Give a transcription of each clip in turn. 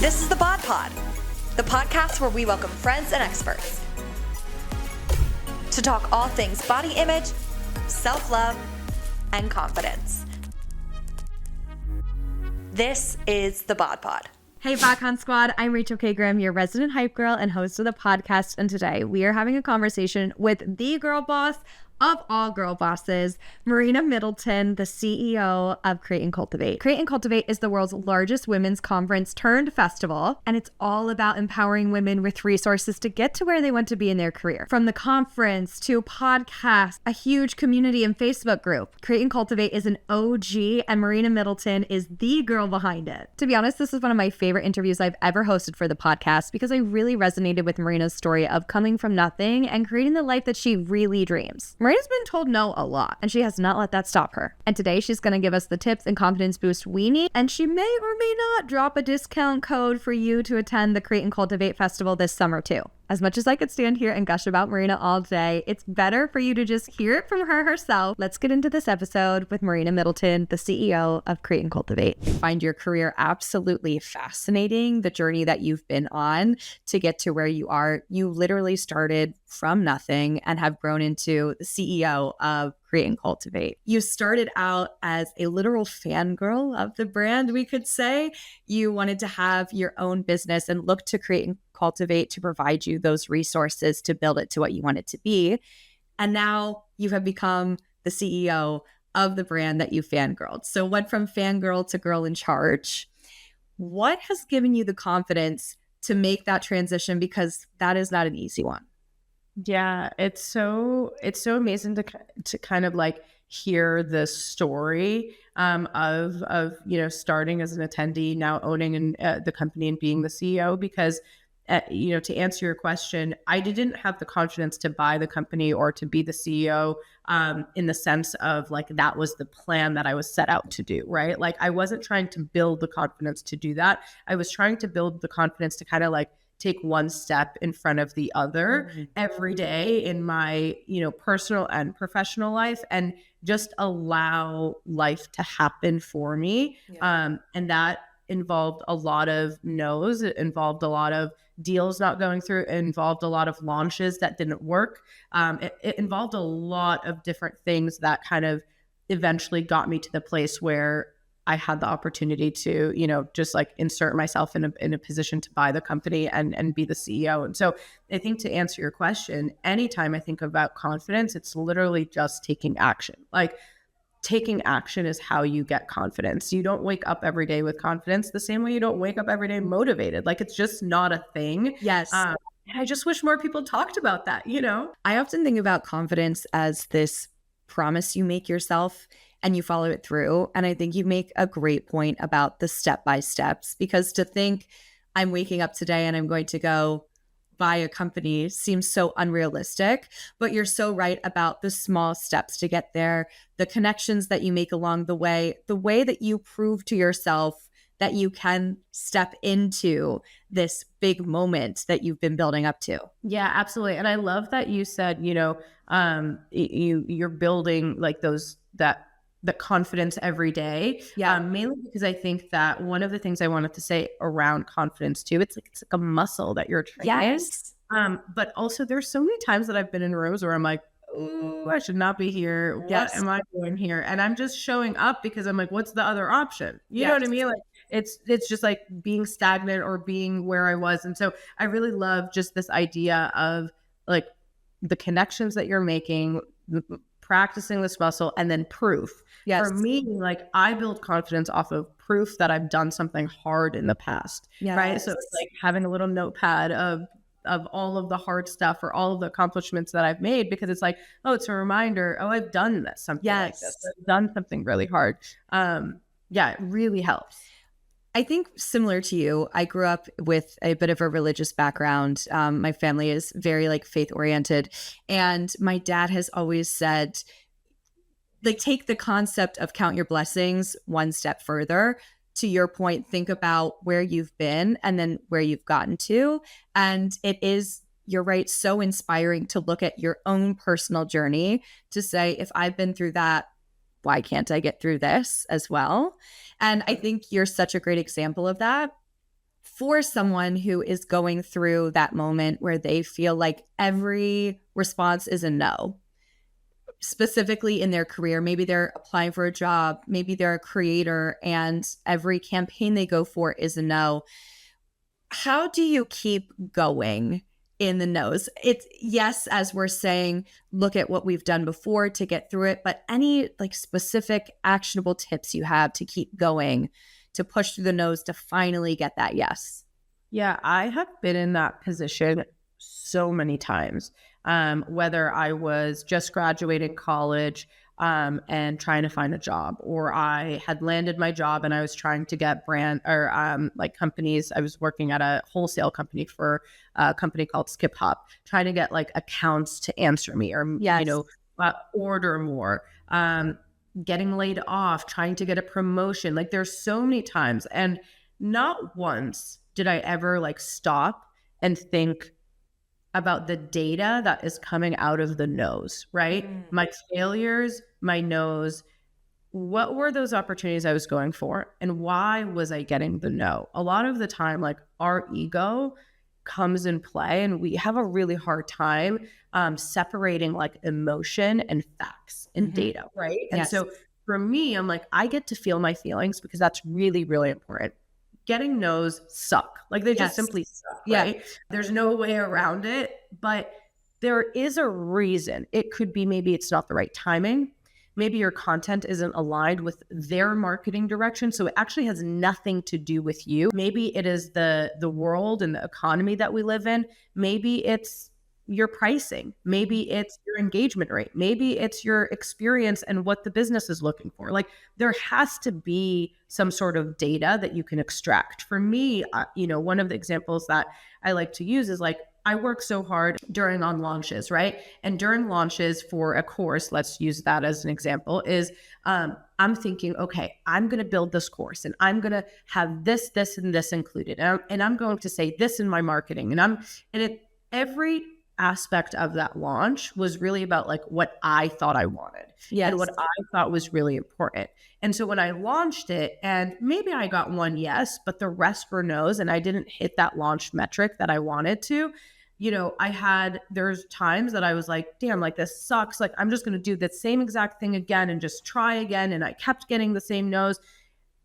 This is the BodPod, the podcast where we welcome friends and experts to talk all things body image, self-love, and confidence. This is the BodPod. Hey BodCon Squad, I'm Rachel K. Grimm, your resident hype girl and host of the podcast, and today we are having a conversation with the girl boss of all girl bosses, Marina Middleton, the CEO of Create Cultivate. Create Cultivate is the world's largest women's conference turned festival, and it's all about empowering women with resources to get to where they want to be in their career. From the conference to podcasts, a huge community and Facebook group, Create Cultivate is an OG, and Marina Middleton is the girl behind it. To be honest, this is one of my favorite interviews I've ever hosted for the podcast because I really resonated with Marina's story of coming from nothing and creating the life that she really dreams. Marina's been told no a lot, and she has not let that stop her. And today she's going to give us the tips and confidence boost we need, and she may or may not drop a discount code for you to attend the Create and Cultivate Festival this summer too. As much as I could stand here and gush about Marina all day, it's better for you to just hear it from her herself. Let's get into this episode with Marina Middleton, the CEO of Create and Cultivate. I find your career absolutely fascinating, the journey that you've been on to get to where you are. You literally started from nothing and have grown into the CEO of Create and Cultivate. You started out as a literal fangirl of the brand, we could say. You wanted to have your own business and look to Create and Cultivate to provide you those resources to build it to what you want it to be. And now you have become the CEO of the brand that you fangirled. So went from fangirl to girl in charge. What has given you the confidence to make that transition? Because that is not an easy one. Yeah, it's so amazing to kind of like hear the story of starting as an attendee, now owning the company and being the CEO. Because to answer your question, I didn't have the confidence to buy the company or to be the CEO in the sense of like that was the plan that I was set out to do, right? Like I wasn't trying to build the confidence to do that. I was trying to build the confidence to kind of like take one step in front of the other every day in my, personal and professional life, and just allow life to happen for me. Yeah. And that involved a lot of no's. It involved a lot of deals not going through. It involved a lot of launches that didn't work. It involved a lot of different things that kind of eventually got me to the place where I had the opportunity to, just like insert myself in a position to buy the company and be the CEO. And so I think to answer your question, anytime I think about confidence, it's literally just taking action. Like taking action is how you get confidence. You don't wake up every day with confidence the same way you don't wake up every day motivated. Like it's just not a thing. Yes. I just wish more people talked about that, I often think about confidence as this promise you make yourself and you follow it through. And I think you make a great point about the step-by-steps, because to think I'm waking up today and I'm going to go buy a company seems so unrealistic, but you're so right about the small steps to get there, the connections that you make along the way that you prove to yourself that you can step into this big moment that you've been building up to. Yeah, absolutely. And I love that you said, you're building like the confidence every day. Yeah. Mainly because I think that one of the things I wanted to say around confidence too, it's like a muscle that you're training. Yes. But also there's so many times that I've been in rooms where I'm like, oh, I should not be here. Yes. What am I doing here? And I'm just showing up because I'm like, what's the other option? You know what I mean? Like it's just like being stagnant or being where I was. And so I really love just this idea of like the connections that you're making, practicing this muscle, and then proof. Yes. For me, like I build confidence off of proof that I've done something hard in the past. Yes. Right. So it's like having a little notepad of all of the hard stuff or all of the accomplishments that I've made, because it's like, oh, it's a reminder. Oh, I've done this, something like this. I've done something really hard. It really helps. I think similar to you, I grew up with a bit of a religious background. My family is very like faith oriented. And my dad has always said, like, take the concept of count your blessings one step further. To your point, think about where you've been and then where you've gotten to. And it is, you're right, so inspiring to look at your own personal journey to say, if I've been through that, why can't I get through this as well? And I think you're such a great example of that. for someone who is going through that moment where they feel like every response is a no, specifically in their career. Maybe they're applying for a job, maybe they're a creator, and every campaign they go for is a no. How do you keep going in the no's? It's yes, as we're saying, look at what we've done before to get through it, but any like specific actionable tips you have to keep going, to push through the no's, to finally get that yes? Yeah, I have been in that position so many times. Whether I was just graduating college and trying to find a job, or I had landed my job and I was trying to get brand or like companies. I was working at a wholesale company for a company called Skip Hop, trying to get like accounts to answer me or, Yes. order more. Getting laid off, trying to get a promotion. Like there's so many times. And not once did I ever like stop and think about the data that is coming out of the no's, right? My failures, my no's, what were those opportunities I was going for? And why was I getting the no? A lot of the time, like our ego comes in play and we have a really hard time separating like emotion and facts and data, right? And Yes. so for me, I'm like, I get to feel my feelings because that's really, really important. Getting no's suck. Like they just Yes. simply suck, Yeah. right? There's no way around it, but there is a reason. It could be maybe it's not the right timing. Maybe your content isn't aligned with their marketing direction. So it actually has nothing to do with you. Maybe it is the world and the economy that we live in. Maybe it's your pricing. Maybe it's your engagement rate. Maybe it's your experience and what the business is looking for. Like there has to be some sort of data that you can extract. For me, one of the examples that I like to use is like, I work so hard during on launches, right? And during launches for a course, let's use that as an example, is I'm thinking, okay, I'm going to build this course and I'm going to have this, and this included. And I'm going to say this in my marketing. Every aspect of that launch was really about like what I thought I wanted and what I thought was really important. And so when I launched it, and maybe I got one yes, but the rest were no's, and I didn't hit that launch metric that I wanted to, there's times that I was like, damn, like this sucks. Like I'm just going to do the same exact thing again and just try again. And I kept getting the same no's.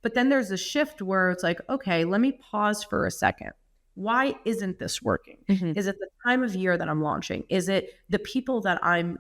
But then there's a shift where it's like, okay, let me pause for a second. Why isn't this working? Is it the time of year that I'm launching? Is it the people that I'm,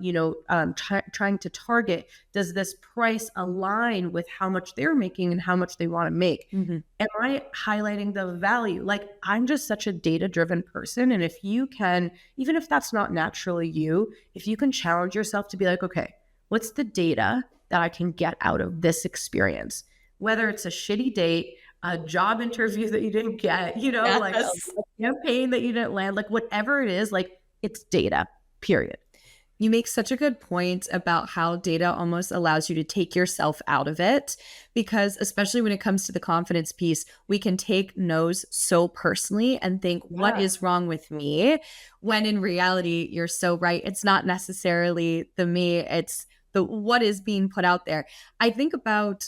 trying to target? Does this price align with how much they're making and how much they want to make? Am I highlighting the value? Like I'm just such a data-driven person. And if you can, even if that's not naturally you, if you can challenge yourself to be like, okay, what's the data that I can get out of this experience? Whether it's a shitty date, a job interview that you didn't get, like a campaign that you didn't land, like whatever it is, like it's data, period. You make such a good point about how data almost allows you to take yourself out of it, because especially when it comes to the confidence piece, we can take no's so personally and think, what is wrong with me? When in reality, you're so right. It's not necessarily the me, it's the what is being put out there. I think about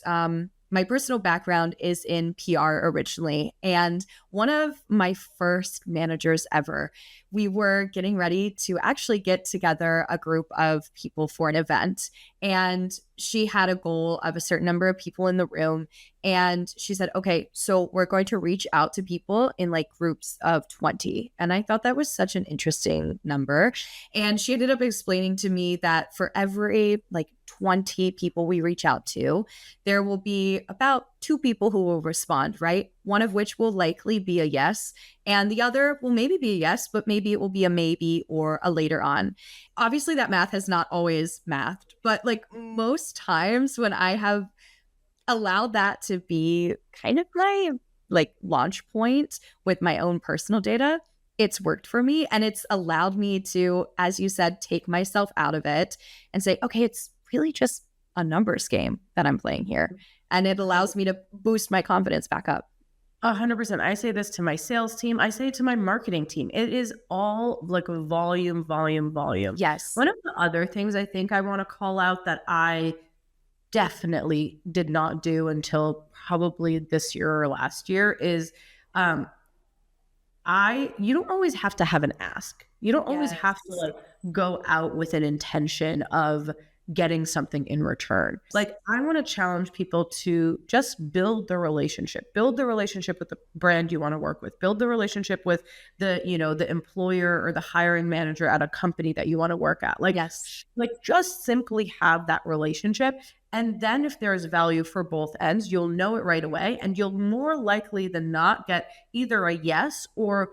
my personal background is in PR originally, and one of my first managers ever, we were getting ready to actually get together a group of people for an event, and she had a goal of a certain number of people in the room, and she said, okay, so we're going to reach out to people in like groups of 20. And I thought that was such an interesting number. And she ended up explaining to me that for every like 20 people we reach out to, there will be about 2 people who will respond, right? One of which will likely be a yes, and the other will maybe be a yes, but maybe it will be a maybe or a later on. Obviously, that math has not always mathed, but like most times when I have allowed that to be kind of my like launch point with my own personal data, it's worked for me, and it's allowed me to, as you said, take myself out of it and say, okay, it's really just a numbers game that I'm playing here. And it allows me to boost my confidence back up. 100%. I say this to my sales team. I say it to my marketing team. It is all like volume. Yes. One of the other things I think I want to call out that I definitely did not do until probably this year or last year is you don't always have to have an ask. You don't always have to like go out with an intention of getting something in return. Like, I want to challenge people to just build the relationship with the brand you want to work with, build the relationship with the, the employer or the hiring manager at a company that you want to work at. Like, like just simply have that relationship. And then if there's value for both ends, you'll know it right away. And you'll more likely than not get either a yes or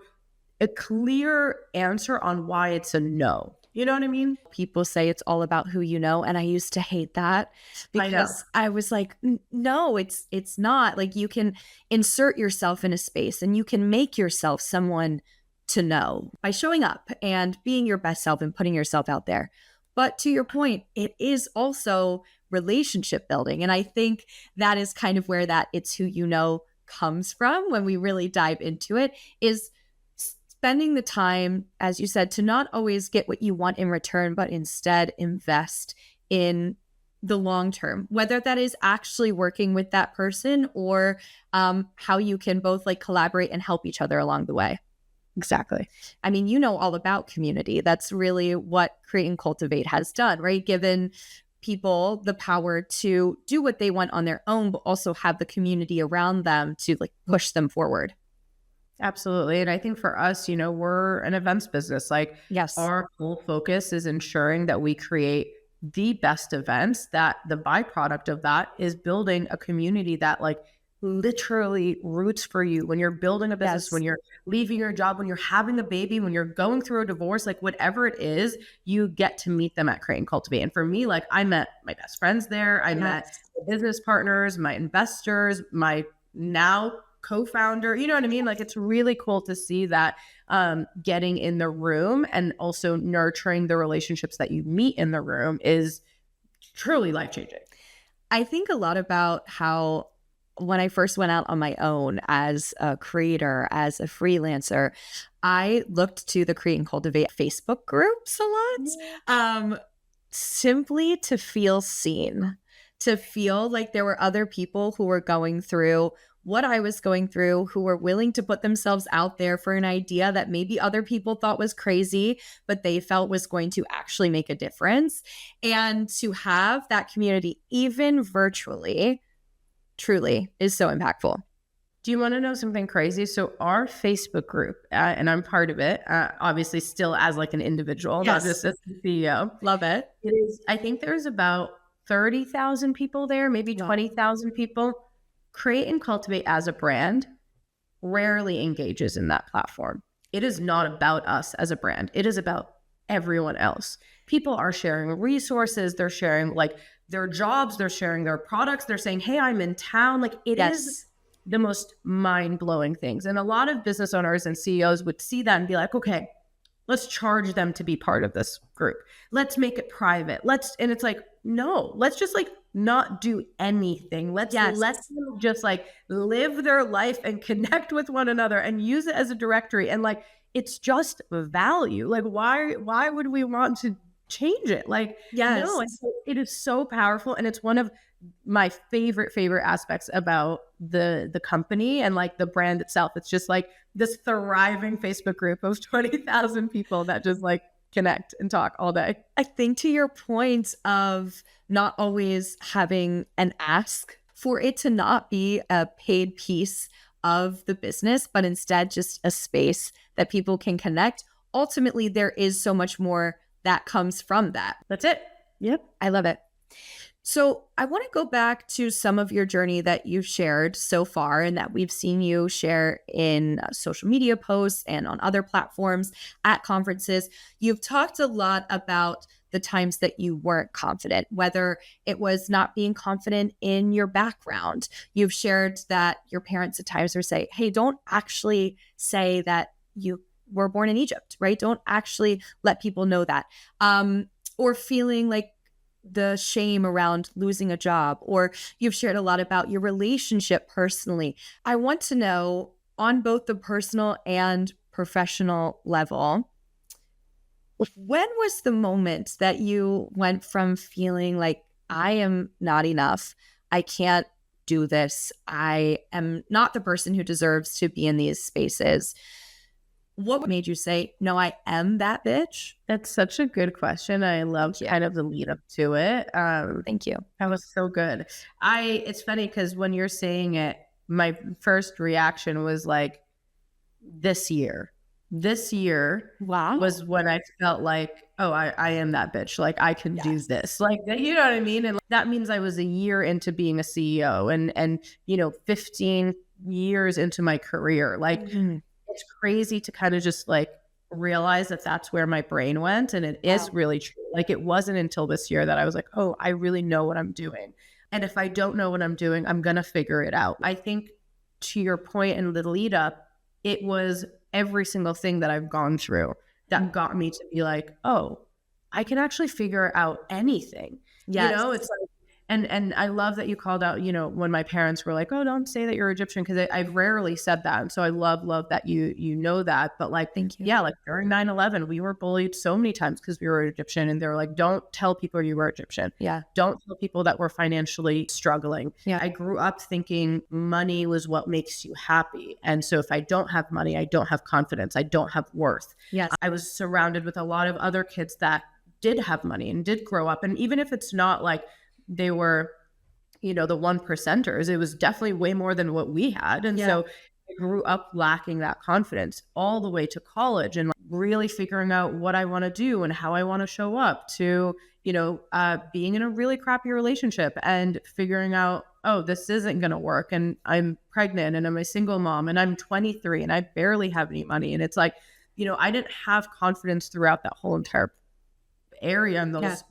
a clear answer on why it's a no. You know what I mean? People say it's all about who you know. And I used to hate that because I was like, no, it's not. Like, you can insert yourself in a space and you can make yourself someone to know by showing up and being your best self and putting yourself out there. But to your point, it is also relationship building. And I think that is kind of where that it's who you know comes from when we really dive into it, is spending the time, as you said, to not always get what you want in return, but instead invest in the long term, whether that is actually working with that person or how you can both like collaborate and help each other along the way. Exactly. I mean, you know all about community. That's really what Create and Cultivate has done, right? Given people the power to do what they want on their own, but also have the community around them to like push them forward. Absolutely. And I think for us, we're an events business. Like, our whole focus is ensuring that we create the best events, that the byproduct of that is building a community that like literally roots for you when you're building a business, when you're leaving your job, when you're having a baby, when you're going through a divorce, like whatever it is, you get to meet them at Create and Cultivate. And for me, like, I met my best friends there. I met business partners, my investors, my now co-founder, you know what I mean? Like, it's really cool to see that getting in the room and also nurturing the relationships that you meet in the room is truly life-changing. I think a lot about how when I first went out on my own as a creator, as a freelancer, I looked to the Create and Cultivate Facebook groups a lot, simply to feel seen, to feel like there were other people who were going through what I was going through, who were willing to put themselves out there for an idea that maybe other people thought was crazy, but they felt was going to actually make a difference. And to have that community, even virtually, truly is so impactful. Do you want to know something crazy? So our Facebook group, and I'm part of it, obviously still as like an individual, not just as the CEO. Love it. It is, I think there's about 30,000 people there, maybe 20,000 people. Create and Cultivate as a brand rarely engages in that platform. It is not about us as a brand. It is about everyone else. People are sharing resources. They're sharing like their jobs. They're sharing their products. They're saying, hey, I'm in town. Like, it is the most mind-blowing things. And a lot of business owners and CEOs would see that and be like, okay, let's charge them to be part of this group. Let's make it private. And it's like, no, let's just like not do anything. Let's let them just like live their life and connect with one another and use it as a directory. And like, it's just value. Like, why would we want to change it? Like, no, it is so powerful. And it's one of my favorite aspects about the company and like the brand itself. It's just like this thriving Facebook group of 20,000 people that just like connect and talk all day. I think to your point of not always having an ask, for it to not be a paid piece of the business, but instead just a space that people can connect. Ultimately, there is so much more that comes from that. That's it. Yep. I love it. So I want to go back to some of your journey that you've shared so far and that we've seen you share in social media posts and on other platforms at conferences. You've talked a lot about the times that you weren't confident, whether it was not being confident in your background. You've shared that your parents at times would say, hey, don't actually say that you were born in Egypt, right? Don't actually let people know that. Or feeling like the shame around losing a job, or you've shared a lot about your relationship personally. I want to know, on both the personal and professional level, when was the moment that you went from feeling like I am not enough, I can't do this, I am not the person who deserves to be in these spaces, What made you say, no, I am that bitch? That's such a good question. I love kind of the lead up to it. Thank you. That was so good. It's funny because when you're saying it, my first reaction was like, this year. Wow. Was when I felt like, oh, I am that bitch. Like I can do this. Like, you know what I mean? And that means I was a year into being a CEO and 15 years into my career. Like it's crazy to kind of just like realize that that's where my brain went. And it is really true. Like it wasn't until this year that I was like, oh, I really know what I'm doing. And if I don't know what I'm doing, I'm going to figure it out. I think to your point in the lead up, it was every single thing that I've gone through that got me to be like, oh, I can actually figure out anything. Yes. It's like, and I love that you called out, when my parents were like, oh, don't say that you're Egyptian, because I've rarely said that. And so I love that you know that. But like, thank you. Yeah, like during 9/11, we were bullied so many times because we were Egyptian. And they were like, don't tell people you were Egyptian. Yeah. Don't tell people that we're financially struggling. Yeah. I grew up thinking money was what makes you happy. And so if I don't have money, I don't have confidence. I don't have worth. Yes. I was surrounded with a lot of other kids that did have money and did grow up. And even if it's not like they were, the 1%ers, it was definitely way more than what we had. And so I grew up lacking that confidence all the way to college and like really figuring out what I want to do and how I want to show up to, being in a really crappy relationship and figuring out, oh, this isn't going to work. And I'm pregnant and I'm a single mom and I'm 23 and I barely have any money. And it's like, I didn't have confidence throughout that whole entire area and those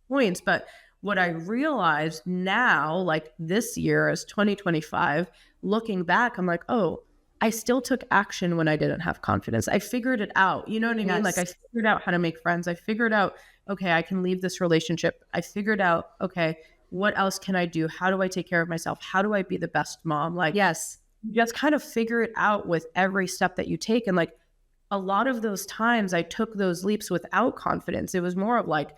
points. But what I realized now, like this year as 2025, looking back, I'm like, oh, I still took action when I didn't have confidence. I figured it out. You know what I mean? Like I figured out how to make friends. I figured out, okay, I can leave this relationship. I figured out, okay, what else can I do? How do I take care of myself? How do I be the best mom? Like, yes, you just kind of figure it out with every step that you take. And like a lot of those times I took those leaps without confidence. It was more of like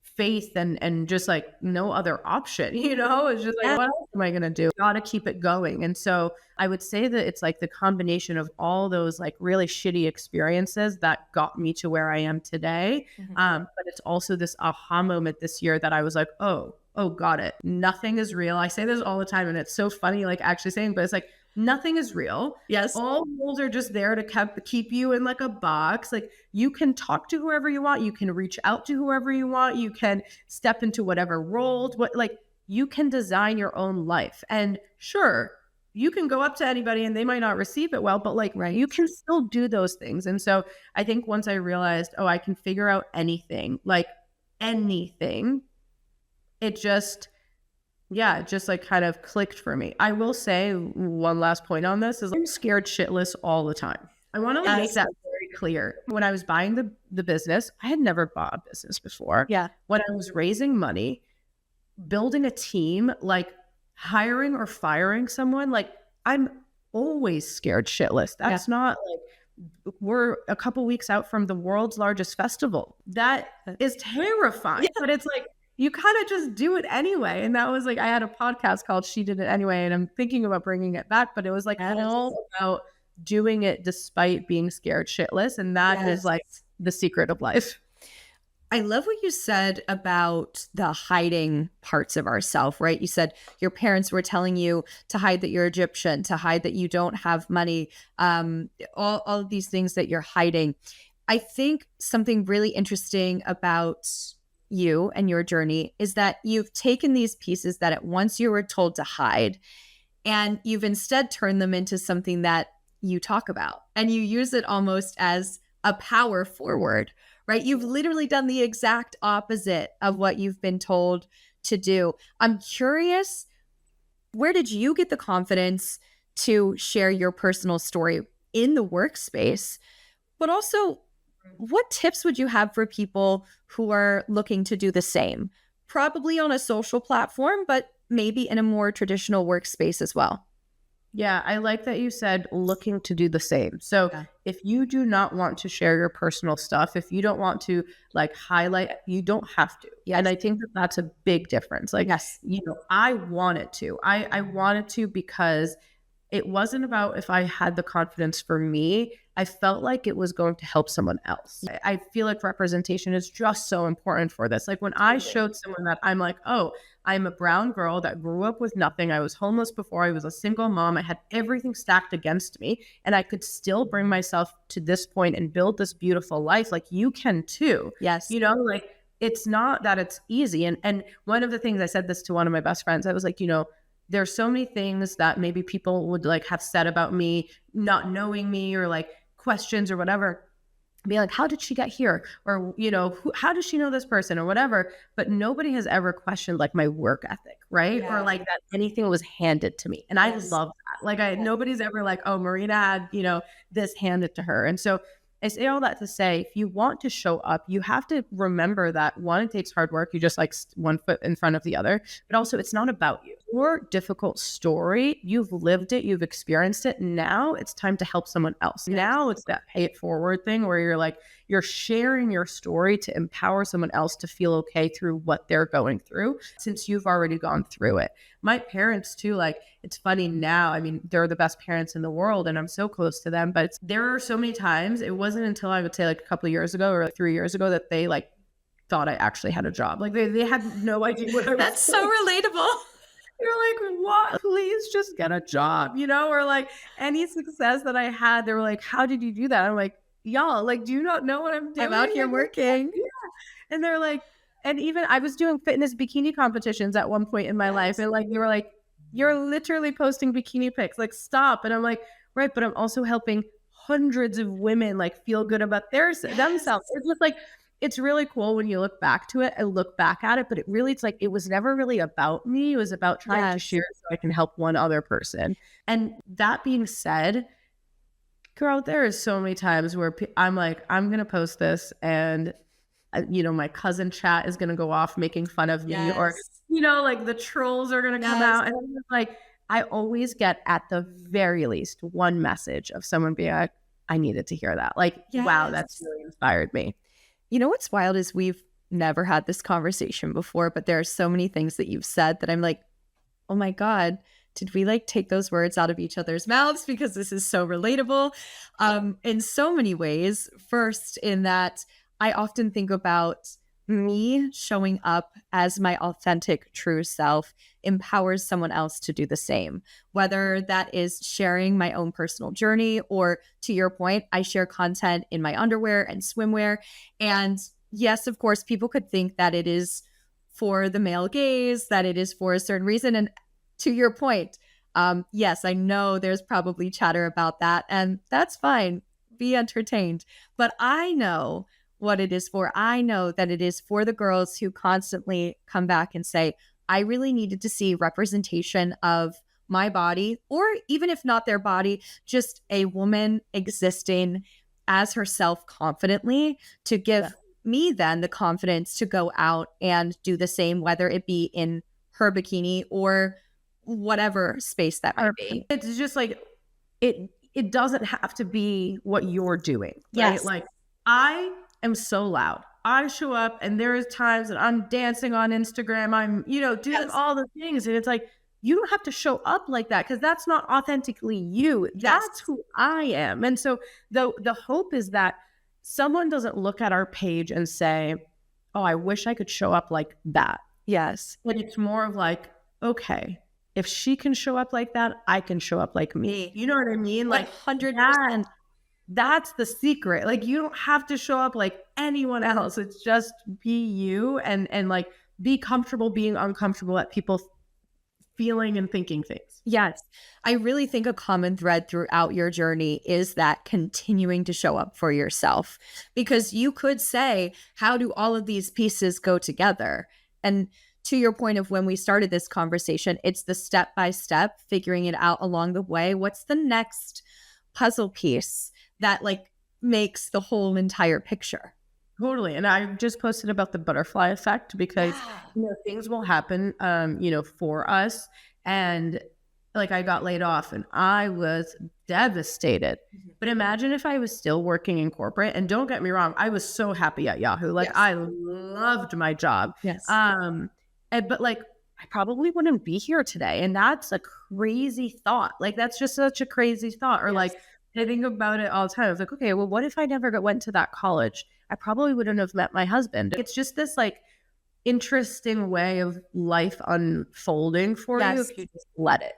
faith and just like no other option, it's just like, what else am I going to do? Gotta keep it going. And so I would say that it's like the combination of all those like really shitty experiences that got me to where I am today. But it's also this aha moment this year that I was like, oh, got it. Nothing is real. I say this all the time and it's so funny, like actually saying, but it's like, nothing is real. Yes. All rules are just there to keep you in like a box. Like you can talk to whoever you want. You can reach out to whoever you want. You can step into whatever role. Like you can design your own life. And sure, you can go up to anybody and they might not receive it well, but like you can still do those things. And so I think once I realized, oh, I can figure out anything, like anything, it just like kind of clicked for me. I will say one last point on this is I'm scared shitless all the time. I want to make that very clear. When I was buying the business, I had never bought a business before. Yeah. When I was raising money, building a team, like hiring or firing someone, like I'm always scared shitless. That's not like we're a couple weeks out from the world's largest festival. That is terrifying. But it's like, you kind of just do it anyway. And that was like, I had a podcast called She Did It Anyway, and I'm thinking about bringing it back, but it was like all about doing it despite being scared shitless. And that is like the secret of life. I love what you said about the hiding parts of ourselves, right? You said your parents were telling you to hide that you're Egyptian, to hide that you don't have money, all of these things that you're hiding. I think something really interesting about you and your journey is that you've taken these pieces that at once you were told to hide and you've instead turned them into something that you talk about and you use it almost as a power forward, right? You've literally done the exact opposite of what you've been told to do. I'm curious, where did you get the confidence to share your personal story in the workspace, but also what tips would you have for people who are looking to do the same? Probably on a social platform, but maybe in a more traditional workspace as well. Yeah, I like that you said looking to do the same. So if you do not want to share your personal stuff, if you don't want to like highlight, you don't have to. Yes. And I think that that's a big difference. Like, I wanted to. I wanted to because it wasn't about if I had the confidence for me. I felt like it was going to help someone else. I feel like representation is just so important for this. Like when I showed someone that I'm like, oh, I'm a brown girl that grew up with nothing. I was homeless before. I was a single mom. I had everything stacked against me, and I could still bring myself to this point and build this beautiful life. Like you can too. Yes. You know, like it's not that it's easy. And one of the things I said this to one of my best friends, I was like, you know, there's so many things that maybe people would like have said about me, not knowing me, or like questions or whatever. Be like, how did she get here? Or, you know, how does she know this person or whatever? But nobody has ever questioned like my work ethic, right? Yeah. Or like that anything was handed to me. And I love that. Like nobody's ever like, oh, Marina had, you know, this handed to her. And so I say all that to say, if you want to show up, you have to remember that one, it takes hard work. You just like one foot in front of the other, but also it's not about you. Your difficult story, you've lived it, you've experienced it. Now it's time to help someone else. Now it's that pay it forward thing where you're like, you're sharing your story to empower someone else to feel okay through what they're going through since you've already gone through it. My parents too, like it's funny now. I mean, they're the best parents in the world and I'm so close to them, but there are so many times, it wasn't until I would say like a couple of years ago or like 3 years ago that they like thought I actually had a job. Like they had no idea what I was That's so relatable. You're like, what? Please just get a job, you know? Or like any success that I had, they were like, how did you do that? I'm like, y'all, like, do you not know what I'm doing? I'm out here working. Yeah. And they're like, and even I was doing fitness bikini competitions at one point in my life. And like, they were like, you're literally posting bikini pics, like stop. And I'm like, right. But I'm also helping hundreds of women like feel good about themselves. It's just like, it's really cool when you look back to it and look back at it, but it's like, it was never really about me. It was about trying to share so I can help one other person. And that being said, girl, there is so many times where I'm like, I'm going to post this and, you know, my cousin chat is going to go off making fun of me or, you know, like the trolls are going to come out. And I'm just like, I always get at the very least one message of someone being like, I needed to hear that. Like, wow, that's really inspired me. You know what's wild is we've never had this conversation before, but there are so many things that you've said that I'm like, oh my God, did we like take those words out of each other's mouths? Because this is so relatable in so many ways. First, in that I often think about me showing up as my authentic, true self empowers someone else to do the same, whether that is sharing my own personal journey or, to your point, I share content in my underwear and swimwear. And yes, of course, people could think that it is for the male gaze, that it is for a certain reason. And to your point, yes, I know there's probably chatter about that, and that's fine. Be entertained. But I know what it is for. I know that it is for the girls who constantly come back and say, I really needed to see representation of my body, or even if not their body, just a woman existing as herself confidently to give me then the confidence to go out and do the same, whether it be in her bikini or whatever space that might be. It's just like, it doesn't have to be what you're doing. Right? Yes. Like I am so loud. I show up and there is times that I'm dancing on Instagram. I'm, you know, doing all the things. And it's like, you don't have to show up like that because that's not authentically you. That's who I am. And so the hope is that someone doesn't look at our page and say, oh, I wish I could show up like that. Yes. But it's more of like, okay, if she can show up like that, I can show up like me. You know what I mean? Like 100%. That's the secret. Like you don't have to show up like anyone else. It's just be you and like be comfortable being uncomfortable at people feeling and thinking things. Yes. I really think a common thread throughout your journey is that continuing to show up for yourself, because you could say, how do all of these pieces go together? And to your point of when we started this conversation, it's the step-by-step figuring it out along the way. What's the next puzzle piece that like makes the whole entire picture? Totally. And I just posted about the butterfly effect because you know, things will happen, you know, for us. And like I got laid off and I was devastated. But imagine if I was still working in corporate. And don't get me wrong, I was so happy at Yahoo. Like I loved my job. Yes. But like I I probably wouldn't be here today. And that's a crazy thought. Like, that's just such a crazy thought. Or like, I think about it all the time. I was like, okay, well, what if I never went to that college? I probably wouldn't have met my husband. It's just this like interesting way of life unfolding for you if you just let it.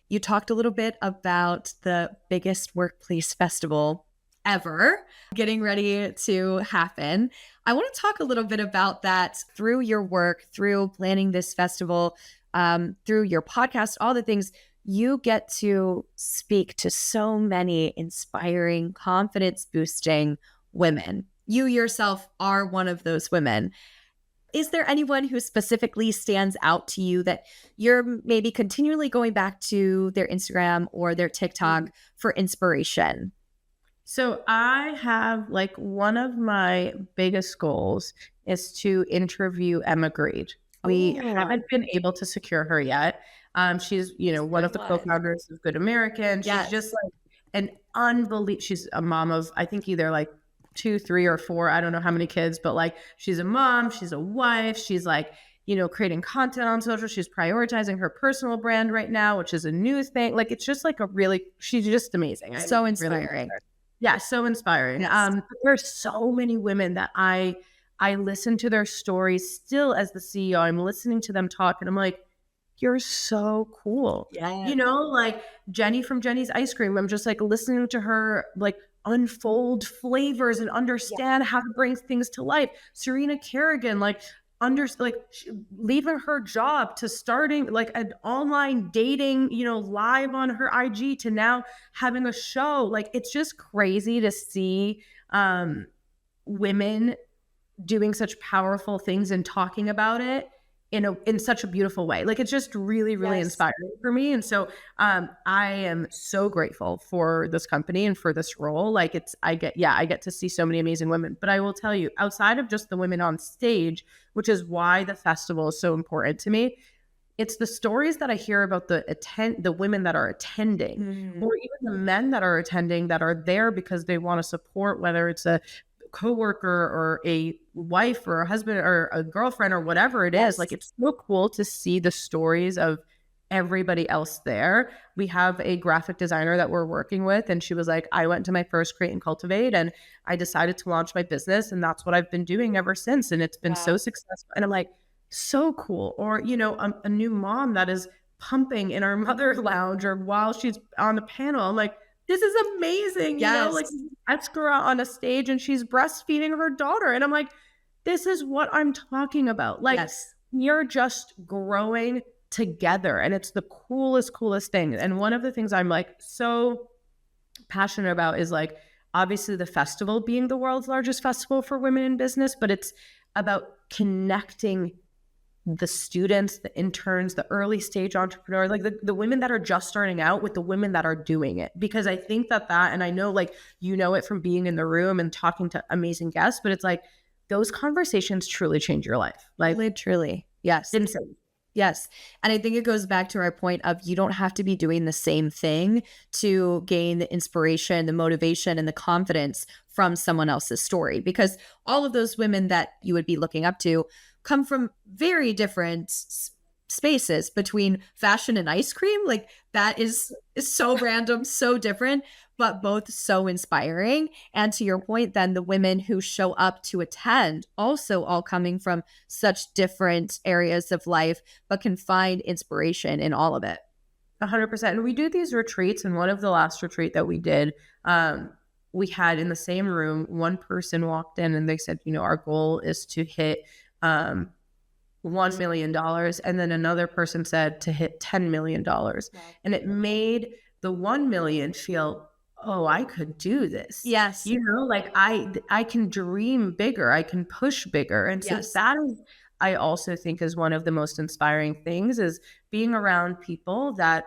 You talked a little bit about the biggest workplace festival ever getting ready to happen. I want to talk a little bit about that through your work, through planning this festival, through your podcast, all the things. You get to speak to so many inspiring, confidence boosting women. You yourself are one of those women. Is there anyone who specifically stands out to you that you're maybe continually going back to their Instagram or their TikTok for inspiration? So I have like one of my biggest goals is to interview immigrant. We haven't been able to secure her yet. She's, one of the co-founders of Good American. She's just like an unbelievable. She's a mom of, I think, either like 2, 3, or 4. I don't know how many kids, but like she's a mom, she's a wife, she's like, creating content on social. She's prioritizing her personal brand right now, which is a new thing. Like, it's just like she's just amazing. So inspiring. Yeah, so inspiring. Yes. There's so many women that I listen to their stories still as the CEO. I'm listening to them talk and I'm like, you're so cool. Yeah. Like Jenny from Jenny's Ice Cream. I'm just like listening to her like unfold flavors and understand how to bring things to life. Serena Kerrigan, leaving her job to starting like an online dating, live on her IG to now having a show. Like, it's just crazy to see women doing such powerful things and talking about it in such a beautiful way. Like, it's just really, really inspiring for me. And so I am so grateful for this company and for this role. Like, I get to see so many amazing women. But I will tell you, outside of just the women on stage, which is why the festival is so important to me, it's the stories that I hear about the women that are attending, or even the men that are attending that are there because they want to support, whether it's a coworker or a wife or a husband or a girlfriend or whatever it is. Like, it's so cool to see the stories of everybody else there. We have a graphic designer that we're working with, and she was like, I went to my first Create Cultivate and I decided to launch my business, and that's what I've been doing ever since, and it's been so successful. And I'm like, so cool. Or a new mom that is pumping in our mother lounge or while she's on the panel. I'm like, this is amazing. Like, ask her out on a stage and she's breastfeeding her daughter. And I'm like, this is what I'm talking about. Like, you're just growing together. And it's the coolest thing. And one of the things I'm like so passionate about is like, obviously the festival being the world's largest festival for women in business, but it's about connecting the students, the interns, the early stage entrepreneurs, like the women that are just starting out with the women that are doing it. Because I think that, and I know like, it from being in the room and talking to amazing guests, but it's like those conversations truly change your life. Like, Literally. Yes. Insane. Yes. And I think it goes back to our point of you don't have to be doing the same thing to gain the inspiration, the motivation, and the confidence from someone else's story, because all of those women that you would be looking up to come from very different spaces between fashion and ice cream. Like, that is so random, so different, but both so inspiring. And to your point, then the women who show up to attend also all coming from such different areas of life, but can find inspiration in all of it. 100%. And we do these retreats. And one of the last retreat that we did, we had in the same room, one person walked in and they said, our goal is to hit $1 million. And then another person said to hit $10 million. Wow. And it made the 1 million feel, oh, I could do this. Yes. Like I can dream bigger. I can push bigger. And so that is, I also think, is one of the most inspiring things, is being around people that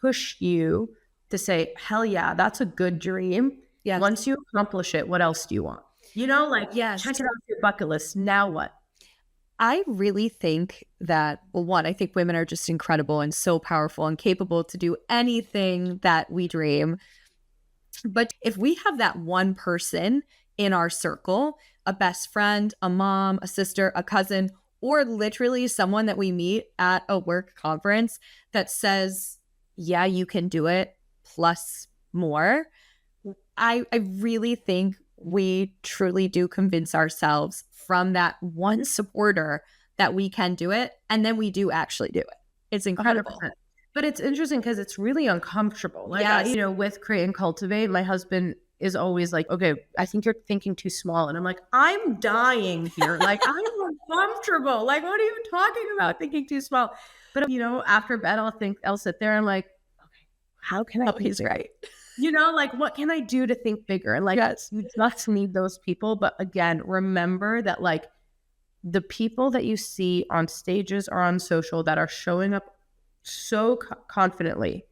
push you to say, hell yeah, that's a good dream. Yes. Once you accomplish it, what else do you want? Check it out your bucket list. Now what? I really think that, well, one, I think women are just incredible and so powerful and capable to do anything that we dream. But if we have that one person in our circle, a best friend, a mom, a sister, a cousin, or literally someone that we meet at a work conference that says, yeah, you can do it, plus more. I really think we truly do convince ourselves from that one supporter that we can do it. And then we do actually do it. It's incredible. 100%. But it's interesting because it's really uncomfortable. Like, Yes. with Create and Cultivate, my husband is always like, okay, I think you're thinking too small. And I'm like, I'm dying here. Like, I'm uncomfortable. Like, what are you talking about thinking too small? But, after bed, I'll sit there and like, okay, how can I? Oh, he's right. Like, what can I do to think bigger? And like, Yes. you just need those people. But again, remember that like the people that you see on stages or on social that are showing up so confidently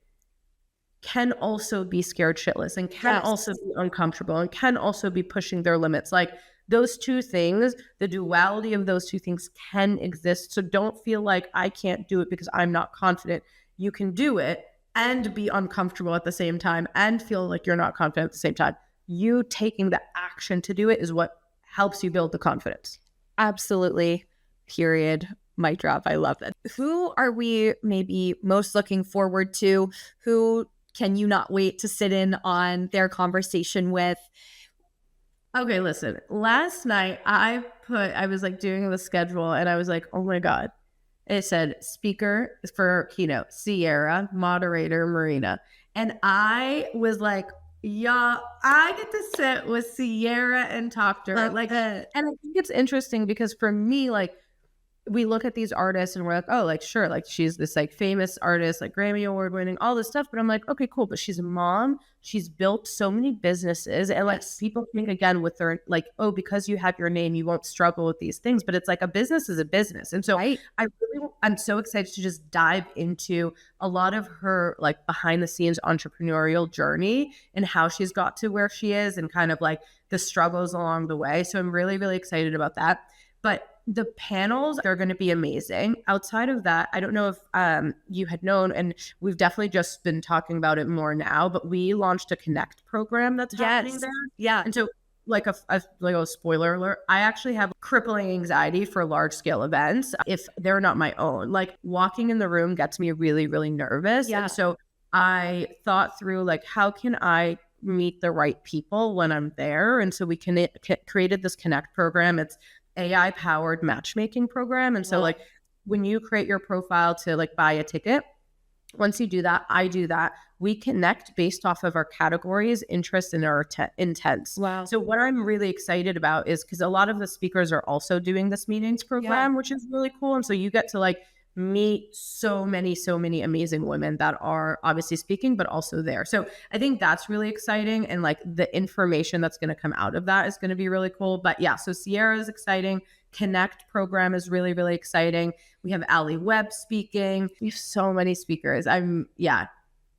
can also be scared shitless and can Yes. also be uncomfortable and can also be pushing their limits. Like those two things, the duality of those two things can exist. So don't feel like I can't do it because I'm not confident. You can do it and be uncomfortable at the same time and feel like you're not confident at the same time. You taking the action to do it is what helps you build the confidence. Absolutely. Period. Mic drop. I love that. Who are we maybe most looking forward to? Who can you not wait to sit in on their conversation with? Okay, listen. Last night I was like doing the schedule and I was like, oh my God. It said speaker for keynote, Sierra, moderator, Marina. And I was like, yeah, I get to sit with Sierra and talk to her. And I think it's interesting because for me, like, we look at these artists and we're like, oh, like, sure, like she's this like famous artist, like Grammy Award winning, all this stuff. But I'm like, okay, cool. But she's a mom. She's built so many businesses. And like people think again with her, like, oh, because you have your name, you won't struggle with these things. But it's like a business is a business. And so I'm so excited to just dive into a lot of her like behind the scenes entrepreneurial journey and how she's got to where she is and kind of like the struggles along the way. So I'm really, really excited about that. But the panels are going to be amazing. Outside of that, I don't know if you had known, and we've definitely just been talking about it more now, but we launched a Connect program that's happening there. Yeah. And so like a spoiler alert, I actually have crippling anxiety for large scale events if they're not my own. Like walking in the room gets me really, really nervous. Yeah. And so I thought through like, how can I meet the right people when I'm there? And so we created this Connect program. It's AI powered matchmaking program. And so like when you create your profile to like buy a ticket, once you do that, I do that. We connect based off of our categories, interests, and our intents. Wow. So what I'm really excited about is because a lot of the speakers are also doing this meetings program, which is really cool. And so you get to like meet so many amazing women that are obviously speaking, but also there. So I think that's really exciting. And like the information that's going to come out of that is going to be really cool. But yeah, so Sierra is exciting. Connect program is really, really exciting. We have Ali Webb speaking. We have so many speakers.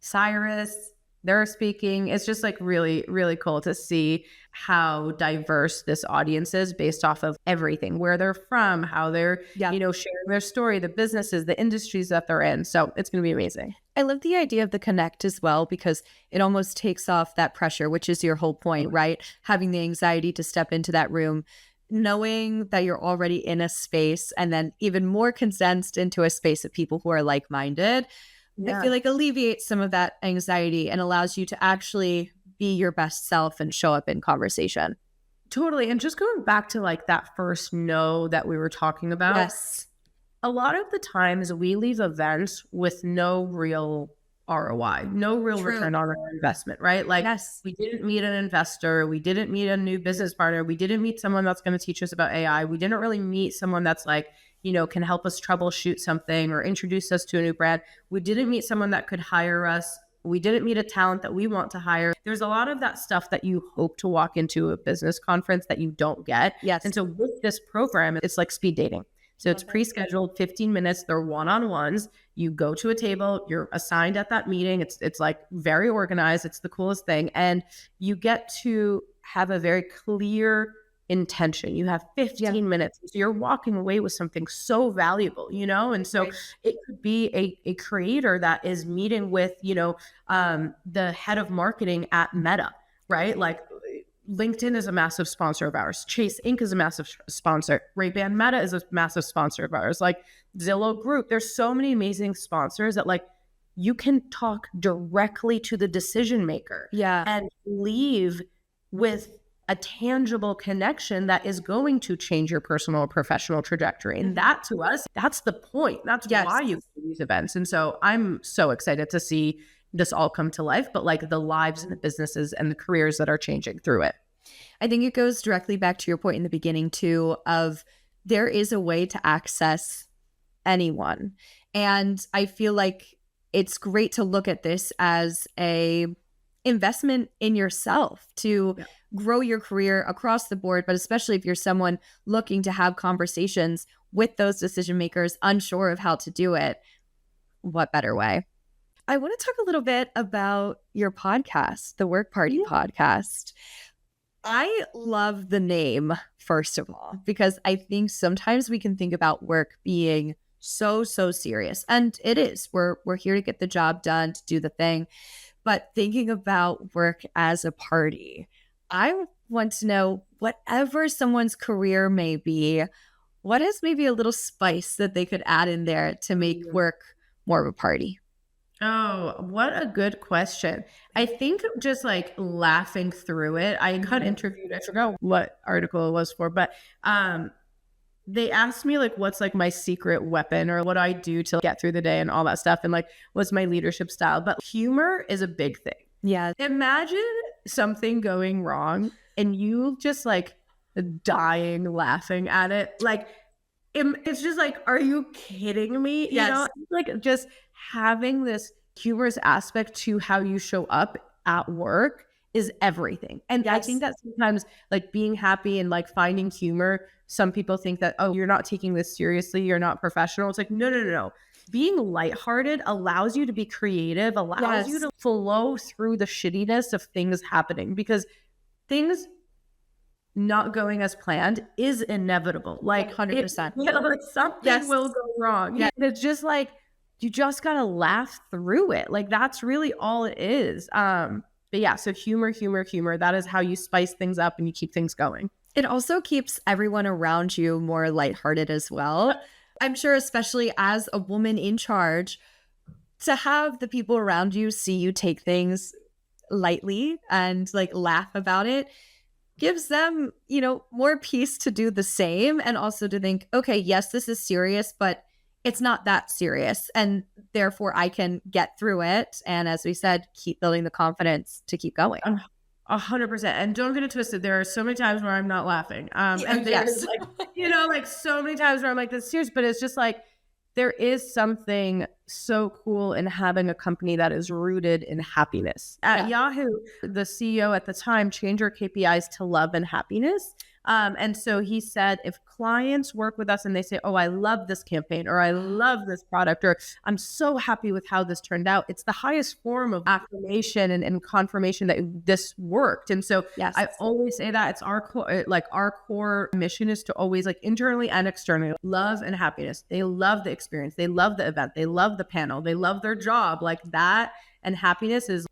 Cyrus, they're speaking. It's just like really, really cool to see how diverse this audience is based off of everything, where they're from, how they're, sharing their story, the businesses, the industries that they're in. So it's going to be amazing. I love the idea of the Connect as well, because it almost takes off that pressure, which is your whole point, right? Having the anxiety to step into that room, knowing that you're already in a space and then even more condensed into a space of people who are like-minded. I feel like alleviates some of that anxiety and allows you to actually be your best self and show up in conversation. Totally. And just going back to like that first no that we were talking about. Yes. A lot of the times we leave events with no real ROI, no real return on our investment, right? Like we didn't meet an investor. We didn't meet a new business partner. We didn't meet someone that's going to teach us about AI. We didn't really meet someone that's like, can help us troubleshoot something or introduce us to a new brand. We didn't meet someone that could hire us. We didn't meet a talent that we want to hire. There's a lot of that stuff that you hope to walk into a business conference that you don't get. Yes. And so with this program, it's like speed dating. So it's pre-scheduled 15 minutes. They're one-on-ones. You go to a table, you're assigned at that meeting. It's like very organized. It's the coolest thing. And you get to have a very clear intention. You have 15 minutes. So you're walking away with something so valuable, and so it could be a creator that is meeting with, the head of marketing at Meta, right? Like LinkedIn is a massive sponsor of ours. Chase Inc. is a massive sponsor. Ray-Ban Meta is a massive sponsor of ours. Like Zillow Group. There's so many amazing sponsors that like you can talk directly to the decision maker and leave with a tangible connection that is going to change your personal or professional trajectory. And that to us, that's the point. That's why you go to these events. And so I'm so excited to see this all come to life, but like the lives and the businesses and the careers that are changing through it. I think it goes directly back to your point in the beginning too, of there is a way to access anyone. And I feel like it's great to look at this as a investment in yourself to grow your career across the board, but especially if you're someone looking to have conversations with those decision makers, unsure of how to do it, what better way? I want to talk a little bit about your podcast, the Work Party podcast. I love the name, first of all, because I think sometimes we can think about work being so serious. And it is. We're here to get the job done, to do the thing. But thinking about work as a party, I want to know, whatever someone's career may be, what is maybe a little spice that they could add in there to make work more of a party? Oh, what a good question. I think just like laughing through it. I got interviewed, I forgot what article it was for, but they asked me like, what's like my secret weapon or what I do to get through the day and all that stuff. And like, what's my leadership style? But humor is a big thing. Yeah. Imagine something going wrong and you just like dying laughing at it. Like, it's just like, are you kidding me? You know, like just having this humorous aspect to how you show up at work is everything. And I think that sometimes like being happy and like finding humor, some people think that, oh, you're not taking this seriously, you're not professional. It's like, no. Being lighthearted allows you to be creative, allows you to flow through the shittiness of things happening, because things not going as planned is inevitable. Like 100%. Like something will go wrong. Yeah. It's just like, you just got to laugh through it. Like that's really all it is. But yeah, so humor, that is how you spice things up and you keep things going. It also keeps everyone around you more lighthearted as well. I'm sure, especially as a woman in charge, to have the people around you see you take things lightly and like laugh about it gives them, you know, more peace to do the same, and also to think, okay, yes, this is serious, but it's not that serious, and therefore I can get through it. And as we said, keep building the confidence to keep going. 100%. And don't get it twisted. There are so many times where I'm not laughing. And there's like, you know, like so many times where I'm like, this is serious, but it's just like, there is something so cool in having a company that is rooted in happiness. At Yahoo, the CEO at the time changed our KPIs to love and happiness. And so he said, if clients work with us and they say, oh, I love this campaign, or I love this product, or I'm so happy with how this turned out, it's the highest form of affirmation and confirmation that this worked. And so I always say that it's our core, like our core mission is to always like internally and externally love and happiness. They love the experience. They love the event. They love the panel. They love their job. Like that, and happiness is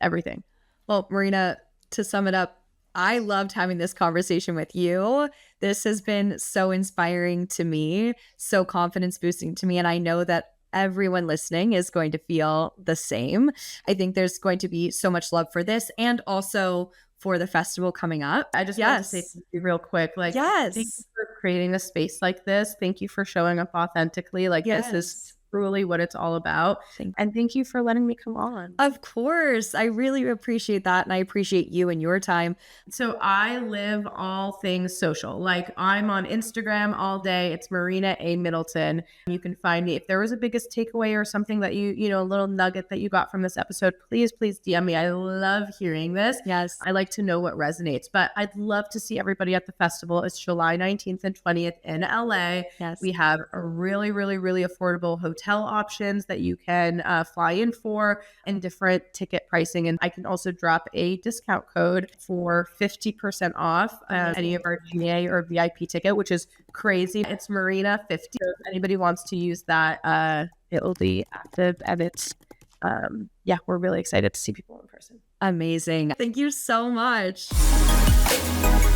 everything. Well, Marina, to sum it up, I loved having this conversation with you. This has been so inspiring to me, so confidence boosting to me. And I know that everyone listening is going to feel the same. I think there's going to be so much love for this, and also for the festival coming up. I just want to say thank you real quick. Like, thank you for creating a space like this. Thank you for showing up authentically. Like this is truly what it's all about. And thank you for letting me come on. Of course. I really appreciate that. And I appreciate you and your time. So I live all things social. Like I'm on Instagram all day. It's Marina A. Middleton. You can find me. If there was a biggest takeaway or something that you know, a little nugget that you got from this episode, please DM me. I love hearing this. Yes. I like to know what resonates, but I'd love to see everybody at the festival. It's July 19th and 20th in LA. Yes. We have a really affordable hotel options that you can fly in for, and different ticket pricing. And I can also drop a discount code for 50% off any of our GA or VIP ticket, which is crazy. It's Marina 50. So if anybody wants to use that, it'll be active, and it's we're really excited to see people in person. Amazing. Thank you so much. Bye.